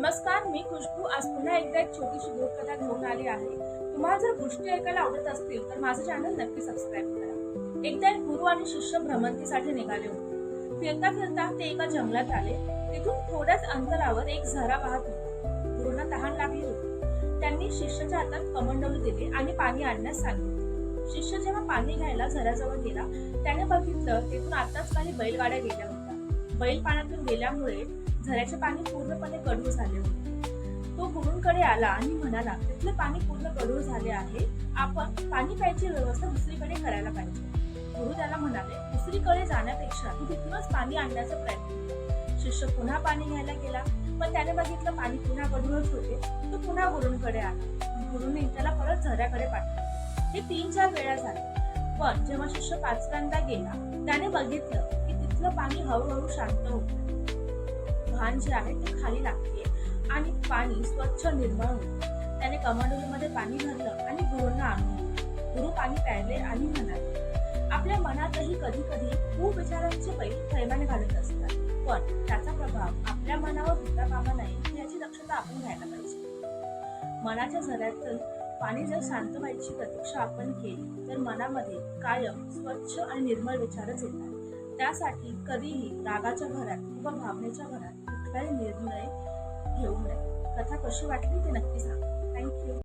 नमस्कार, मी खुशबू आज पुन्हा एकदा एक छोटीशी लोककथा घेऊन आली आहे. तुम्हाला जर गोष्टी ऐकायला आवडत असतील तर माझं चॅनल नक्की सबस्क्राईब करा. एकदा एक गुरु आणि शिष्य भ्रमंतीसाठी निघाले होते. फिरता फिरता ते एका जंगलात आले. तिथून थोड्याच अंतरावर एक झरा वाहत होता. गुरूंना तहान लागली होती. त्यांनी शिष्याच्या हातात कमंडलू दिले आणि पाणी आणण्यास सांगितले. शिष्य जेव्हा पाणी घ्यायला झऱ्याजवळ गेला, त्याने बघितलं तिथून आताच काही बैलगाड्या गेल्या होत्या. बैल पाण्यातून गेल्यामुळे झऱ्याचे पाणी पूर्णपणे गढूळ झाले होते. तो गुरूंकडे आला आणि म्हणाला, तिथले पाणी पूर्ण गढूळ झाले आहे. आपण पाणी प्यायची व्यवस्था दुसरीकडे करायला पाहिजे. गुरु त्याला म्हणाले, दुसरीकडे जाण्यापेक्षा तू तिथूनच पाणी आणण्याचा प्रयत्न कर. शिष्य पुन्हा पाणी घ्यायला गेला, पण त्याने बघितलं पाणी पुन्हा गढूळच होते. तो पुन्हा गुरूंकडे आला. गुरुने त्याला परत झऱ्याकडे पाठवले. हे 3-4 वेळा झाले. पण जेव्हा शिष्य 5व्यांदा गेला, त्याने बघितलं की तिथलं पाणी हळूहळू शांत होतं. घाण जे आहे ते खाली लागते आणि पाणी स्वच्छ निर्मळ होते. त्याने कमंडलूमध्ये पाणी भरलं आणि गुरूंना आणून दिलं. गुरु पाणी प्यायले आणि म्हणाले, आपल्या मनातही कधी कधी खूप विचारांचे बैल थैमान घालत असतात, पण त्याचा प्रभाव आपल्या मनावर होता कामा नये याची दक्षता आपण घ्यायला पाहिजे. मनाच्या झऱ्यातून पाणी जर शांत व्हायची प्रतीक्षा आपण केली तर मनामध्ये कायम स्वच्छ आणि निर्मळ विचारच येतात. त्यासाठी कधीही रागाच्या भरात किंवा भावनेच्या भरात कुठलाही निर्णय घेऊ नये. कथा कशी वाटली ते नक्की सांगा. थँक्यू.